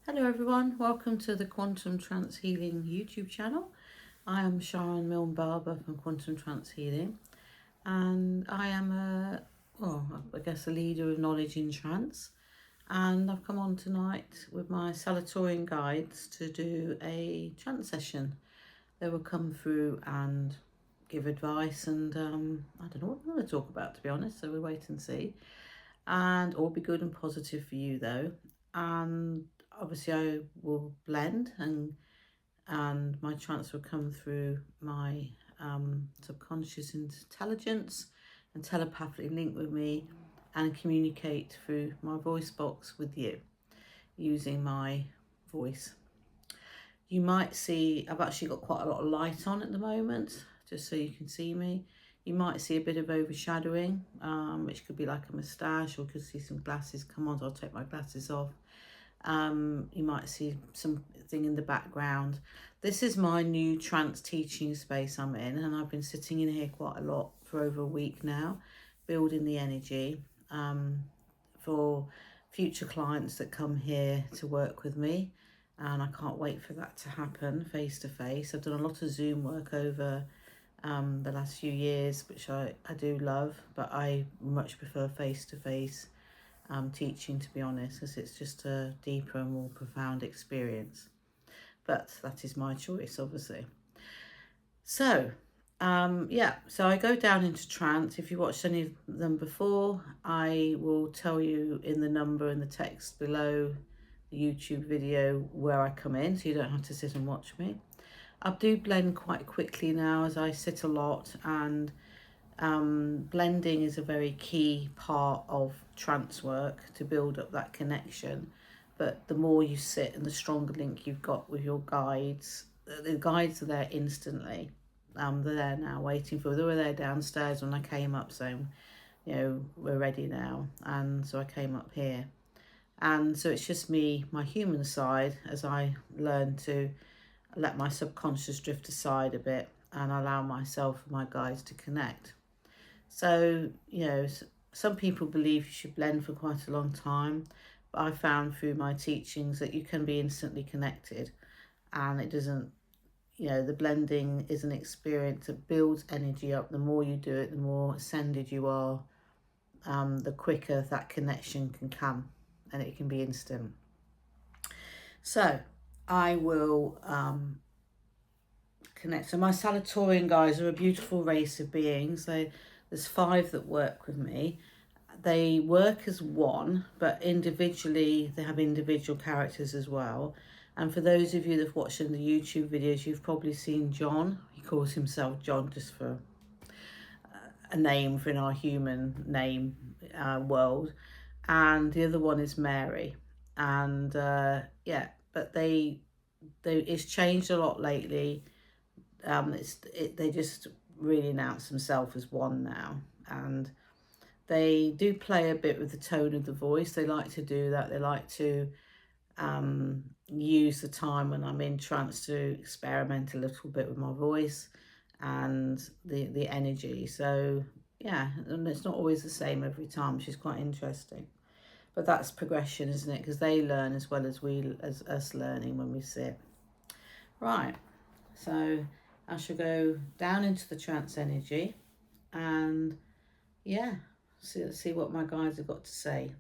Hello everyone, welcome to the Quantum Trance Healing YouTube channel. I am Sharon Milne Barber from Quantum Trance Healing, and I am a leader of knowledge in trance. And I've come on tonight with my Salatorian guides to do a trance session. They will come through and give advice, and I don't know what I'm going to talk about, to be honest, so we'll wait and see. And all be good and positive for you though. And obviously I will blend, and my trance will come through my subconscious intelligence and telepathically link with me and communicate through my voice box with you using my voice. You might see I've actually got quite a lot of light on at the moment, just so you can see me. You might see a bit of overshadowing, which could be like a moustache, or you could see some glasses come on, so I'll take my glasses off. You might see something in the background. This is my new trance teaching space I'm in, and I've been sitting in here quite a lot for over a week now, building the energy for future clients that come here to work with me. And I can't wait for that to happen face to face. I've done a lot of Zoom work over the last few years, which I do love, but I much prefer face to face teaching, to be honest, because it's just a deeper and more profound experience. But that is my choice, obviously. So so I go down into trance. If you watched any of them before, I will tell you in the number and the text below the YouTube video where I come in, so you don't have to sit and watch me. I do blend quite quickly now as I sit a lot, and blending is a very key part of trance work to build up that connection. But the more you sit and the stronger link you've got with your guides, the guides are there instantly. They're there now waiting for, they were there downstairs when I came up saying, we're ready now. And so I came up here. And so it's just me, my human side, as I learn to let my subconscious drift aside a bit and allow myself and my guides to connect. So, some people believe you should blend for quite a long time, but I found through my teachings that you can be instantly connected, and it doesn't, the blending is an experience that builds energy up. The more you do it, the more ascended you are, the quicker that connection can come, and it can be instant. So I will connect. So my Salatorian guys are a beautiful race of beings. There's 5 that work with me. They work as one, but individually they have individual characters as well. And for those of you that have watched in the YouTube videos, you've probably seen John. He calls himself John just for a name for in our human name world. And the other one is Mary. And but it's changed a lot lately. They just really announce themselves as one now, and they do play a bit with the tone of the voice. They like to do that. They like to use the time when I'm in trance to experiment a little bit with my voice and the energy. So yeah, and it's not always the same every time, which is quite interesting. But that's progression, isn't it? Because they learn as well as us learning when we sit. Right. So I shall go down into the trance energy and see what my guides have got to say.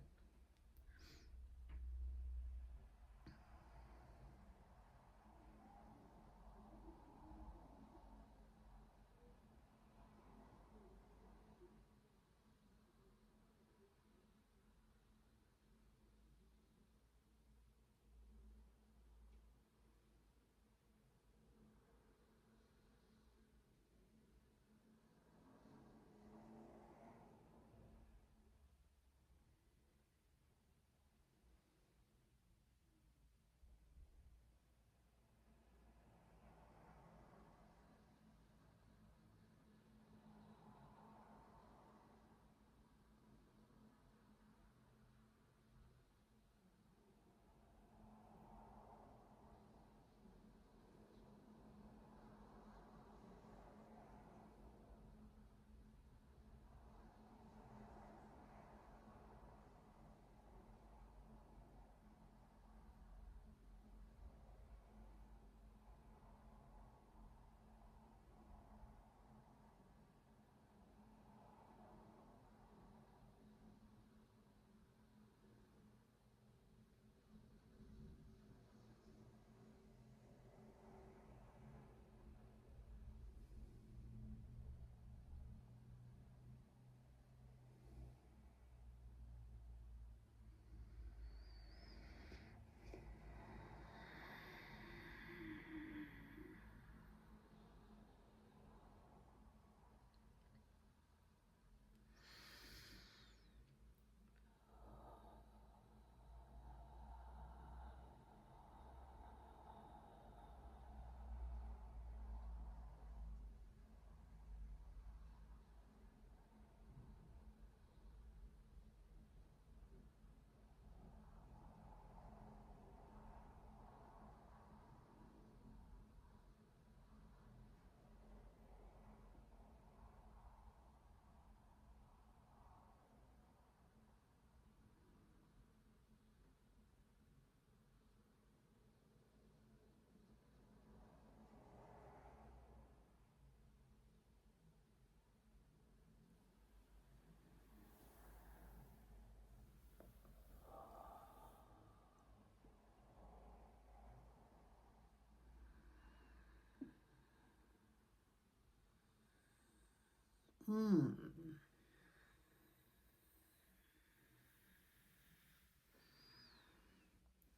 Hmm.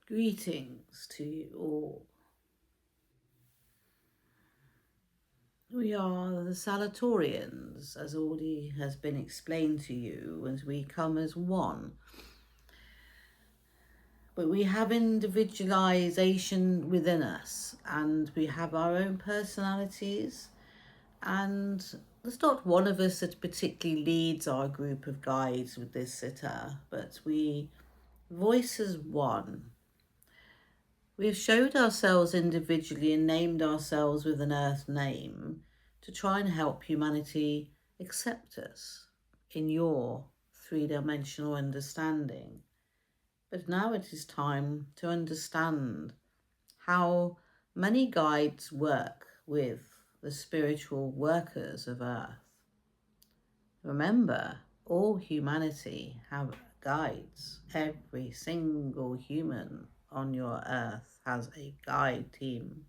Greetings to you all. We are the Salatorians, as already has been explained to you, as we come as one. But we have individualization within us, and we have our own personalities, and there's not one of us that particularly leads our group of guides with this sitter, but we voice as one. We have showed ourselves individually and named ourselves with an earth name to try and help humanity accept us in your three-dimensional understanding. But now it is time to understand how many guides work with the spiritual workers of earth. Remember, all humanity have guides. Every single human on your earth has a guide team.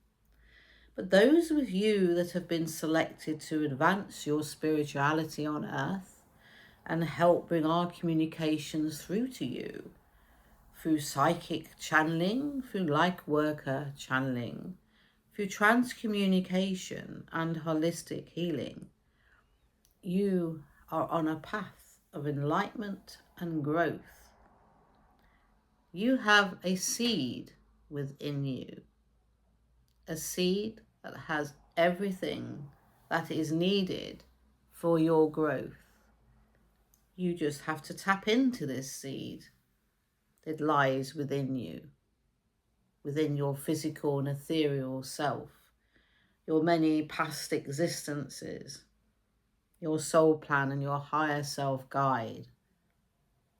But those of you that have been selected to advance your spirituality on earth and help bring our communications through to you through psychic channeling, through light worker channeling, through transcommunication and holistic healing, you are on a path of enlightenment and growth. You have a seed within you, a seed that has everything that is needed for your growth. You just have to tap into this seed that lies within you, within your physical and ethereal self, your many past existences, your soul plan and your higher self guide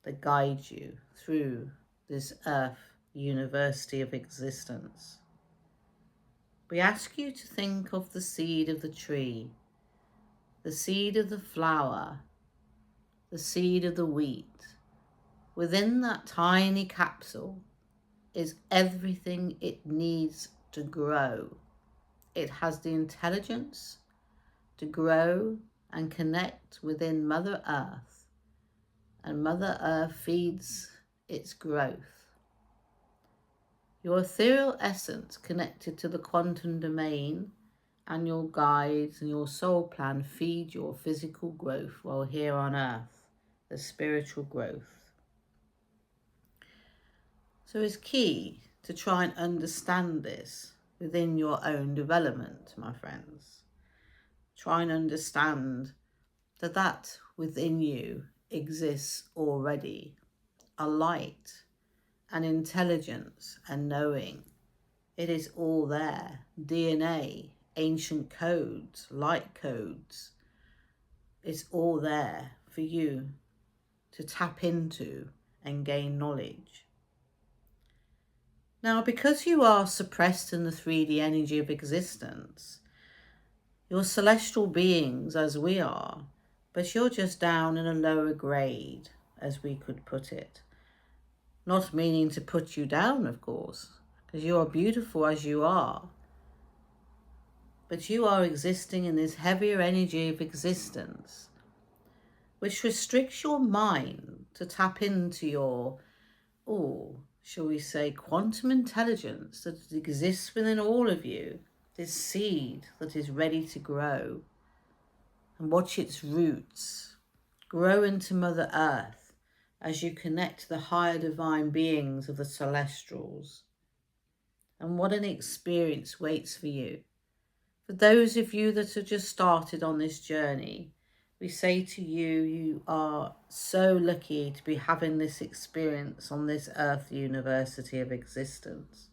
that guide you through this earth university of existence. We ask you to think of the seed of the tree, the seed of the flower, the seed of the wheat. Within that tiny capsule is everything it needs to grow. It has the intelligence to grow and connect within Mother Earth, and Mother Earth feeds its growth. Your ethereal essence connected to the quantum domain and your guides and your soul plan feed your physical growth while here on earth, the spiritual growth. So it's key to try and understand this within your own development, my friends. Try and understand that within you exists already, a light, an intelligence, and knowing. It is all there. DNA, ancient codes, light codes. It's all there for you to tap into and gain knowledge. Now, because you are suppressed in the 3D energy of existence, you're celestial beings as we are, but you're just down in a lower grade, as we could put it. Not meaning to put you down, of course, because you are beautiful as you are. But you are existing in this heavier energy of existence, which restricts your mind to tap into your, shall we say, quantum intelligence that exists within all of you, this seed that is ready to grow, and watch its roots grow into Mother Earth as you connect to the higher divine beings of the celestials. And what an experience waits for you. For those of you that have just started on this journey, we say to you, you are so lucky to be having this experience on this Earth University of existence.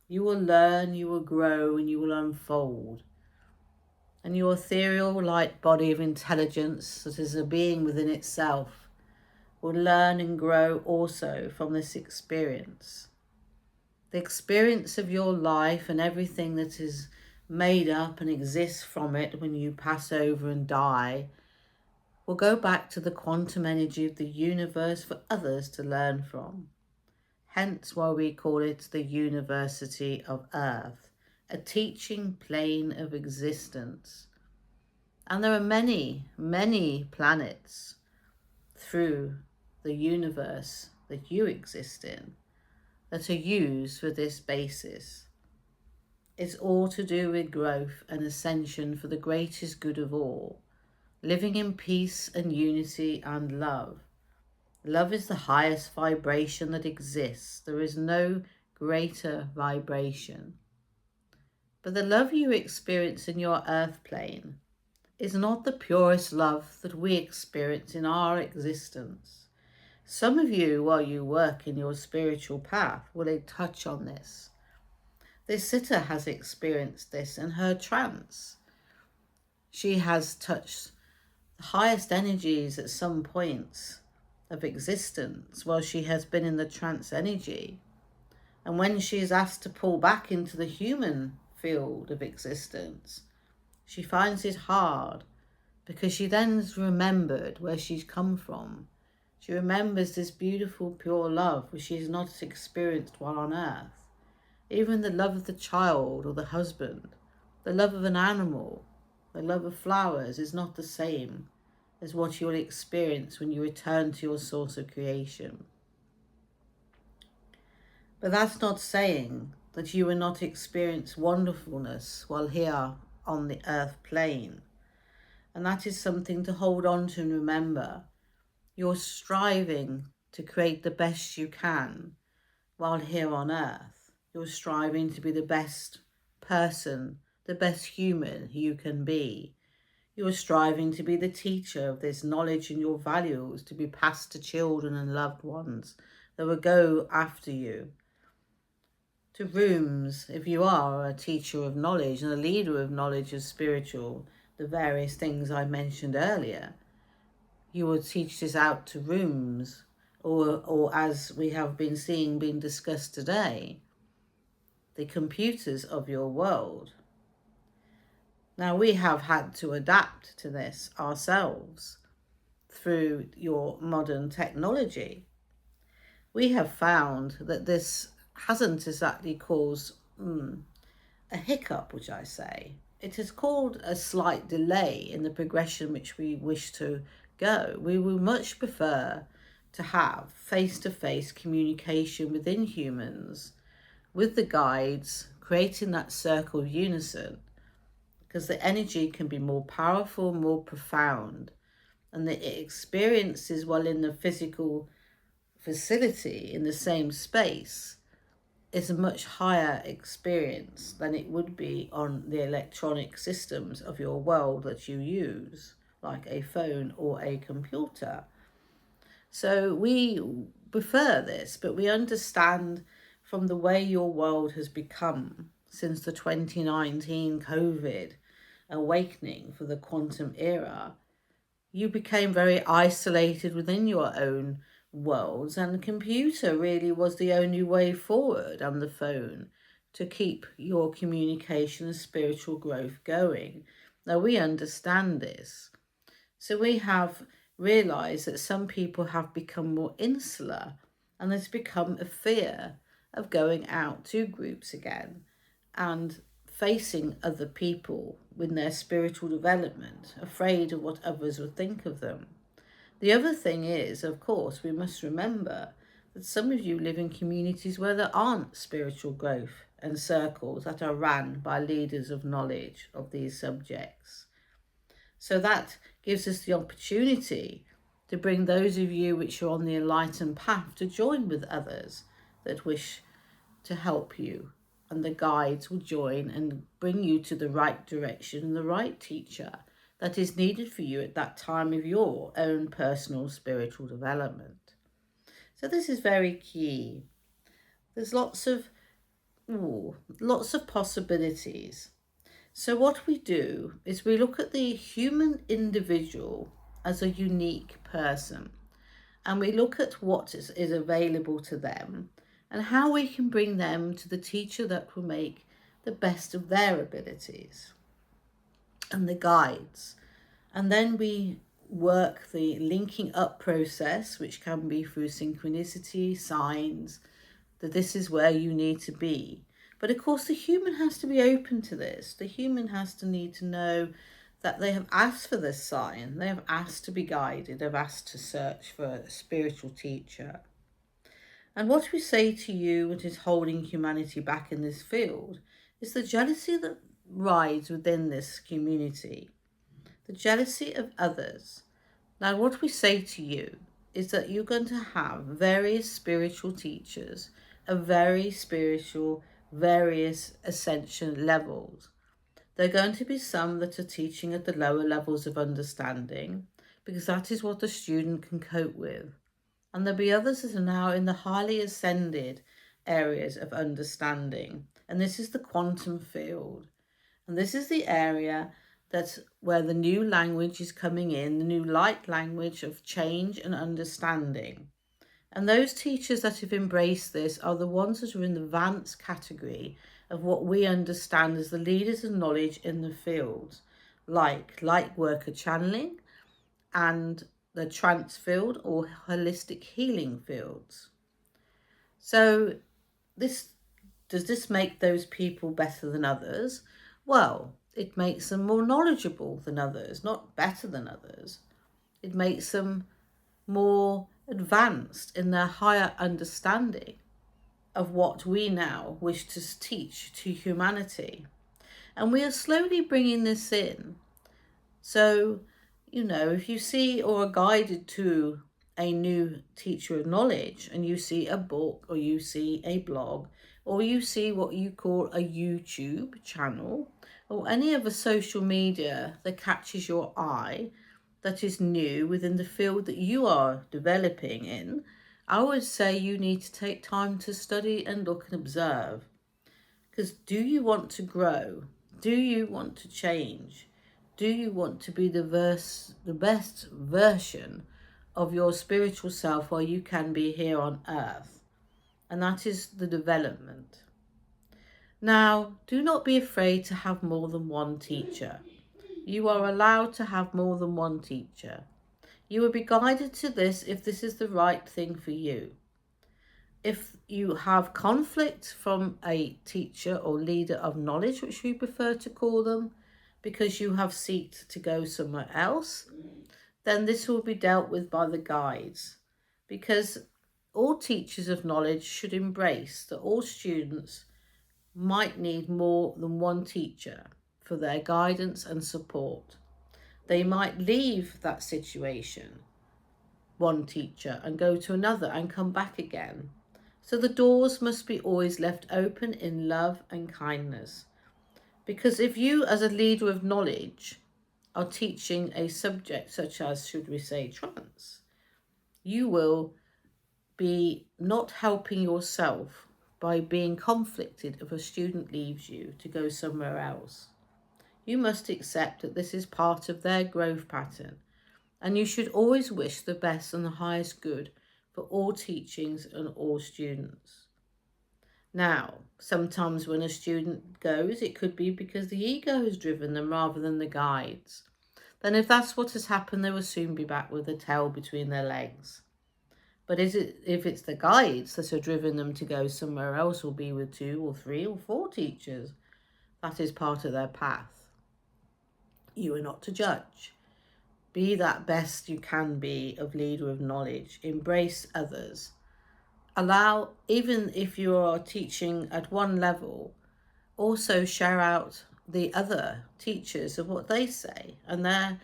You will learn, you will grow, and you will unfold. And your ethereal light body of intelligence that is a being within itself will learn and grow also from this experience. The experience of your life and everything that is made up and exists from it when you pass over and die will go back to the quantum energy of the universe for others to learn from. Hence why we call it the University of Earth, a teaching plane of existence. And there are many, many planets through the universe that you exist in that are used for this basis. It's all to do with growth and ascension for the greatest good of all, living in peace and unity and love. Love is the highest vibration that exists. There is no greater vibration. But the love you experience in your earth plane is not the purest love that we experience in our existence. Some of you, while you work in your spiritual path, will touch on this. This sitter has experienced this in her trance. She has touched the highest energies at some points of existence while she has been in the trance energy. And when she is asked to pull back into the human field of existence, she finds it hard because she then has remembered where she's come from. She remembers this beautiful, pure love which she has not experienced while on earth. Even the love of the child or the husband, the love of an animal, the love of flowers is not the same as what you will experience when you return to your source of creation. But that's not saying that you will not experience wonderfulness while here on the earth plane. And that is something to hold on to and remember. You're striving to create the best you can while here on earth. You're striving to be the best person, the best human you can be. You are striving to be the teacher of this knowledge and your values to be passed to children and loved ones that will go after you. To rooms, if you are a teacher of knowledge and a leader of knowledge of spiritual, the various things I mentioned earlier, you will teach this out to rooms, or as we have been seeing being discussed today, the computers of your world. Now, we have had to adapt to this ourselves through your modern technology. We have found that this hasn't exactly caused a hiccup, which I say. It has caused a slight delay in the progression which we wish to go. We would much prefer to have face-to-face communication within humans, with the guides, creating that circle of unison, because the energy can be more powerful, more profound, and the experiences while in the physical facility, in the same space, is a much higher experience than it would be on the electronic systems of your world that you use, like a phone or a computer. So we prefer this, but we understand from the way your world has become since the 2019 COVID awakening for the quantum era, you became very isolated within your own worlds, and the computer really was the only way forward, and the phone, to keep your communication and spiritual growth going. Now, we understand this. So we have realized that some people have become more insular, and there's become a fear of going out to groups again and facing other people with their spiritual development, afraid of what others would think of them. The other thing is, of course, we must remember that some of you live in communities where there aren't spiritual growth and circles that are run by leaders of knowledge of these subjects. So that gives us the opportunity to bring those of you which are on the enlightened path to join with others that wish to help you, and the guides will join and bring you to the right direction and the right teacher that is needed for you at that time of your own personal spiritual development. So this is very key. There's lots of possibilities. So what we do is we look at the human individual as a unique person, and we look at what is available to them and how we can bring them to the teacher that will make the best of their abilities and the guides. And then we work the linking up process, which can be through synchronicity, signs, that this is where you need to be. But of course, the human has to be open to this. The human has to need to know that they have asked for this sign, they have asked to be guided, they've asked to search for a spiritual teacher. And what we say to you, what is holding humanity back in this field, is the jealousy that rides within this community, the jealousy of others. Now, what we say to you is that you're going to have various spiritual teachers of very spiritual, various ascension levels. There are going to be some that are teaching at the lower levels of understanding, because that is what the student can cope with. And there'll be others that are now in the highly ascended areas of understanding. And this is the quantum field. And this is the area that's where the new language is coming in, the new light language of change and understanding. And those teachers that have embraced this are the ones that are in the advanced category of what we understand as the leaders of knowledge in the field, like light worker channeling and the trance field or holistic healing fields. So does this make those people better than others? Well, it makes them more knowledgeable than others, not better than others. It makes them more advanced in their higher understanding of what we now wish to teach to humanity. And we are slowly bringing this in. So, if you see or are guided to a new teacher of knowledge and you see a book or you see a blog or you see what you call a YouTube channel or any other social media that catches your eye that is new within the field that you are developing in, I would say you need to take time to study and look and observe. Because do you want to grow? Do you want to change? Do you want to be the best version of your spiritual self while you can be here on earth? And that is the development. Now, do not be afraid to have more than one teacher. You are allowed to have more than one teacher. You will be guided to this if this is the right thing for you. If you have conflict from a teacher or leader of knowledge, which we prefer to call them, because you have sought to go somewhere else, then this will be dealt with by the guides. Because all teachers of knowledge should embrace that all students might need more than one teacher for their guidance and support. They might leave that situation, one teacher, and go to another and come back again. So the doors must be always left open in love and kindness. Because if you, as a leader of knowledge, are teaching a subject such as, should we say, trance, you will be not helping yourself by being conflicted if a student leaves you to go somewhere else. You must accept that this is part of their growth pattern, and you should always wish the best and the highest good for all teachings and all students. Now, sometimes when a student goes, it could be because the ego has driven them rather than the guides. Then if that's what has happened, they will soon be back with a tail between their legs. But if it's the guides that have driven them to go somewhere else or be with 2 or 3 or 4 teachers, that is part of their path. You are not to judge. Be that best you can be of leader of knowledge. Embrace others. Allow, even if you are teaching at one level, also share out the other teachers of what they say and their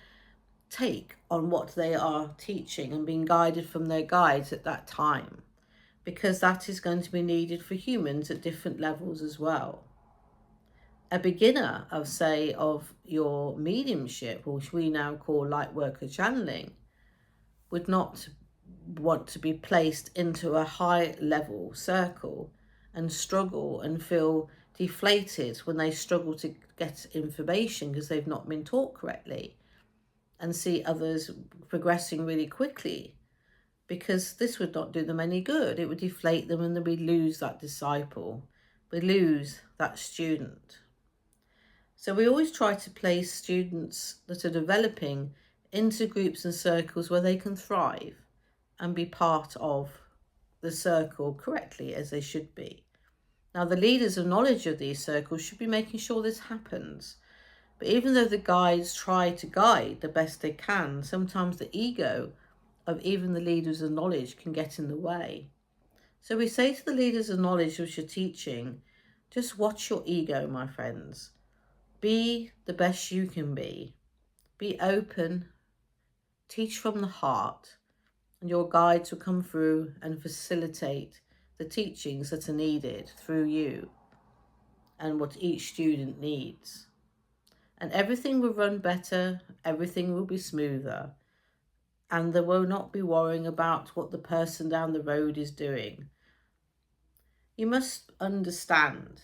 take on what they are teaching and being guided from their guides at that time, because that is going to be needed for humans at different levels as well. A beginner of your mediumship, which we now call light worker channeling, would not want to be placed into a high level circle and struggle and feel deflated when they struggle to get information because they've not been taught correctly, and see others progressing really quickly, because this would not do them any good. It would deflate them and then we lose that disciple. We lose that student. So we always try to place students that are developing into groups and circles where they can thrive and be part of the circle correctly as they should be. Now, the leaders of knowledge of these circles should be making sure this happens, But even though the guides try to guide the best they can, sometimes the ego of even the leaders of knowledge can get in the way. So we say to the leaders of knowledge which are teaching, just watch your ego, my friends. Be the best you can be. Be open, teach from the heart, and your guides will come through and facilitate the teachings that are needed through you and what each student needs. And everything will run better, everything will be smoother, and they will not be worrying about what the person down the road is doing. You must understand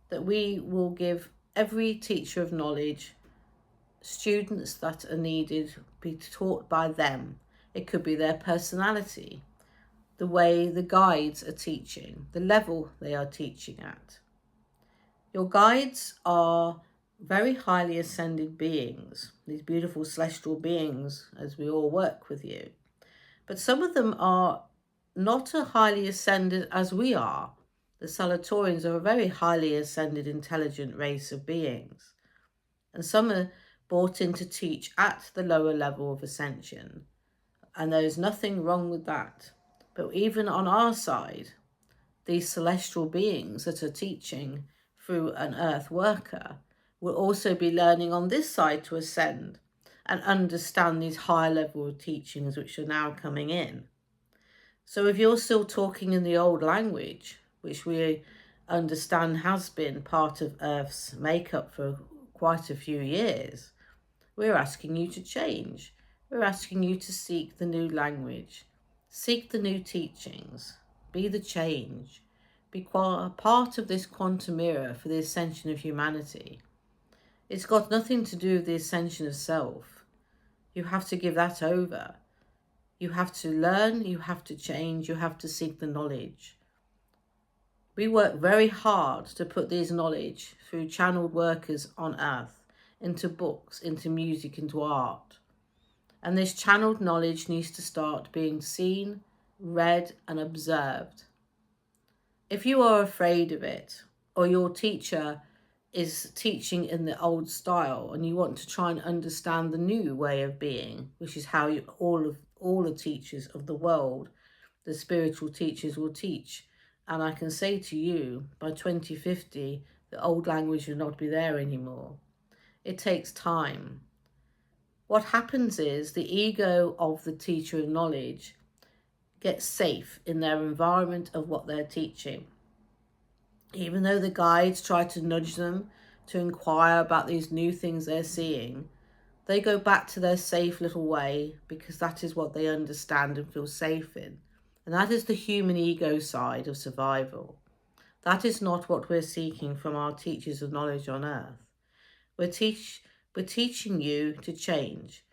that we will give every teacher of knowledge students that are needed, be taught by them. It could be their personality, the way the guides are teaching, the level they are teaching at. Your guides are very highly ascended beings, these beautiful celestial beings, as we all work with you. But some of them are not as highly ascended as we are. The Salatorians are a very highly ascended, intelligent race of beings. And some are brought in to teach at the lower level of ascension. And there is nothing wrong with that. But even on our side, these celestial beings that are teaching through an earth worker will also be learning on this side to ascend and understand these higher level of teachings which are now coming in. So if you're still talking in the old language, which we understand has been part of Earth's makeup for quite a few years, we're asking you to change. We're asking you to seek the new language, seek the new teachings, be the change, be part of this quantum era for the ascension of humanity. It's got nothing to do with the ascension of self. You have to give that over. You have to learn, you have to change, you have to seek the knowledge. We work very hard to put this knowledge through channeled workers on earth, into books, into music, into art. And this channeled knowledge needs to start being seen, read, and observed. If you are afraid of it, or your teacher is teaching in the old style and you want to try and understand the new way of being, which is how all the teachers of the world, the spiritual teachers, will teach. And I can say to you, by 2050, the old language will not be there anymore. It takes time. What happens is the ego of the teacher of knowledge gets safe in their environment of what they're teaching. Even though the guides try to nudge them to inquire about these new things they're seeing, they go back to their safe little way because that is what they understand and feel safe in. And that is the human ego side of survival. That is not what we're seeking from our teachers of knowledge on earth. We're teaching you to change.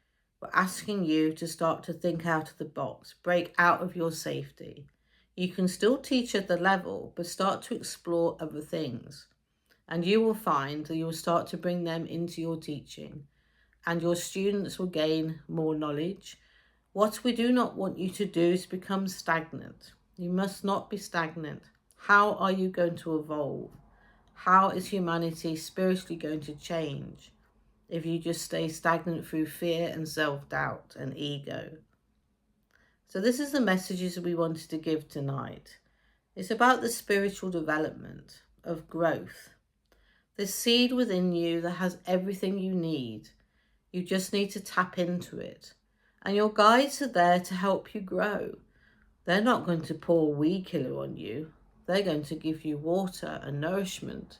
We're asking you to start to think out of the box, break out of your safety. You can still teach at the level, but start to explore other things. And you will find that you'll start to bring them into your teaching, and your students will gain more knowledge. What we do not want you to do is become stagnant. You must not be stagnant. How are you going to evolve? How is humanity spiritually going to change if you just stay stagnant through fear and self-doubt and ego? So this is the messages we wanted to give tonight. It's about the spiritual development of growth. This seed within you that has everything you need. You just need to tap into it. And your guides are there to help you grow. They're not going to pour weed killer on you. They're going to give you water and nourishment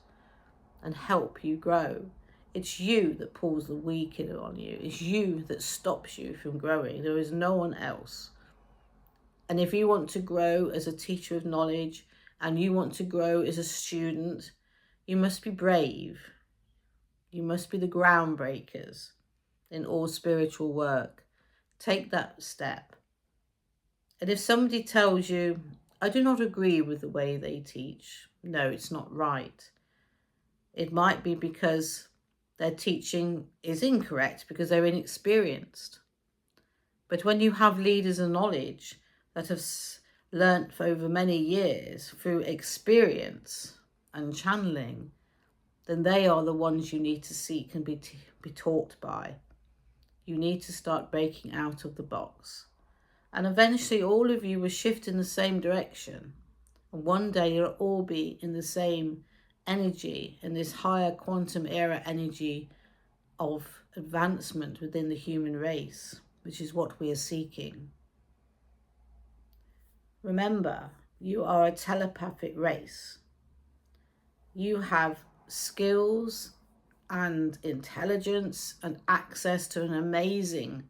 and help you grow. It's you that pulls the weed killer on you. It's you that stops you from growing. There is no one else. And if you want to grow as a teacher of knowledge and you want to grow as a student, you must be brave. You must be the groundbreakers in all spiritual work. Take that step. And if somebody tells you, I do not agree with the way they teach, no, it's not right. It might be because their teaching is incorrect, because they're inexperienced. But when you have leaders of knowledge that have learnt for over many years through experience and channeling, then they are the ones you need to seek and be taught by. You need to start breaking out of the box. And eventually all of you will shift in the same direction. And one day you'll all be in the same energy, in this higher quantum era energy of advancement within the human race, which is what we are seeking. Remember, you are a telepathic race. You have skills and intelligence and access to an amazing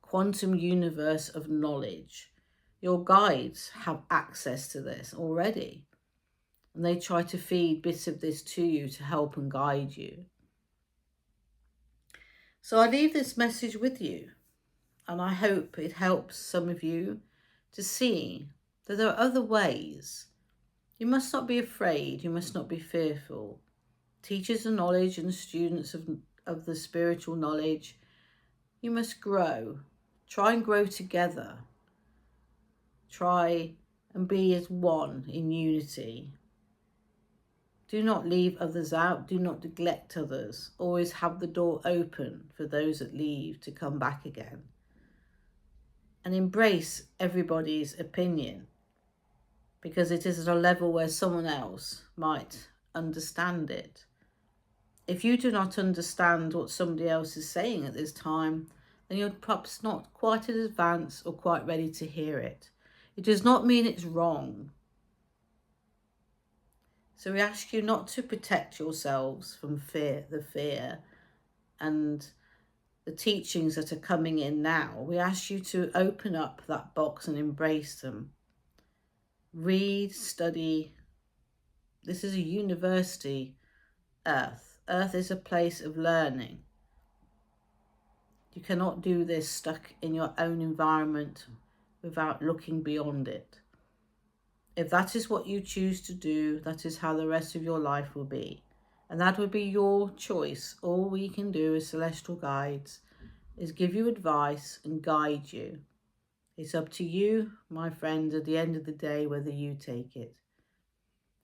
quantum universe of knowledge. Your guides have access to this already, and they try to feed bits of this to you to help and guide you. So I leave this message with you, and I hope it helps some of you to see that there are other ways. You must not be afraid, you must not be fearful. Teachers of knowledge and students of the spiritual knowledge, you must grow. Try and grow together. Try and be as one in unity. Do not leave others out. Do not neglect others. Always have the door open for those that leave to come back again. And embrace everybody's opinion, because it is at a level where someone else might understand it. If you do not understand what somebody else is saying at this time, then you're perhaps not quite as advanced or quite ready to hear it. It does not mean it's wrong. So we ask you not to protect yourselves from the fear and the teachings that are coming in now. We ask you to open up that box and embrace them. Read, study. This is a university, Earth. Earth is a place of learning. You cannot do this stuck in your own environment without looking beyond it. If that is what you choose to do, that is how the rest of your life will be. And that would be your choice. All we can do as celestial guides is give you advice and guide you. It's up to you, my friends, at the end of the day, whether you take it.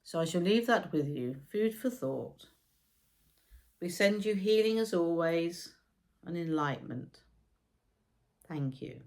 So I shall leave that with you. Food for thought. We send you healing as always and enlightenment. Thank you.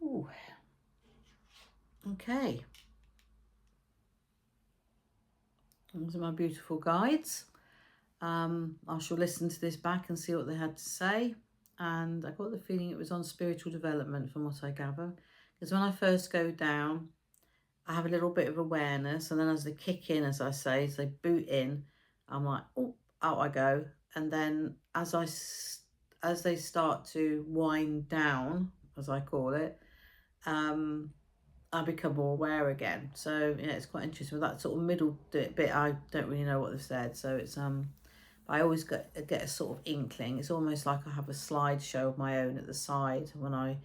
Ooh. Okay. Those are my beautiful guides. I shall listen to this back and see what they had to say. And I got the feeling it was on spiritual development from what I gather. Because when I first go down, I have a little bit of awareness. And then as they kick in, as I say, as they boot in, I'm like, oh, out I go. And then as they start to wind down, as I call it, I become more aware again. So yeah, it's quite interesting. With that sort of middle bit, I don't really know what they've said. So it's I always get a sort of inkling. It's almost like I have a slideshow of my own at the side when I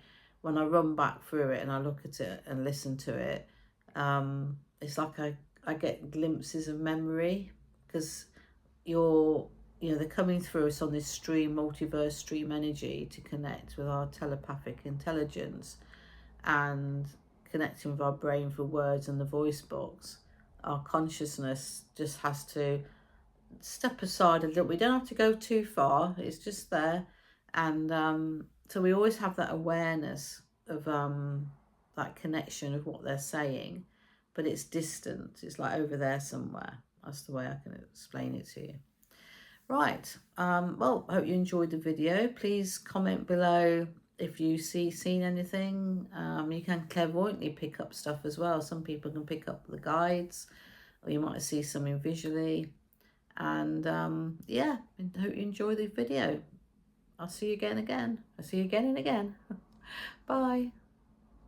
run back through it and I look at it and listen to it. It's like I get glimpses of memory, because they're coming through us on this stream, multiverse stream energy, to connect with our telepathic intelligence and connecting with our brain for words and the voice box. Our consciousness just has to step aside a little. We don't have to go too far. It's just there. And so we always have that awareness of that connection of what they're saying, but it's distant. It's like over there somewhere. That's the way I can explain it to you. Right. Well, I hope you enjoyed the video. Please comment below if you seen anything. You can clairvoyantly pick up stuff as well. Some people can pick up the guides, or you might see something visually. And yeah, I hope you enjoy the video. I'll see you again. I'll see you again and again. Bye.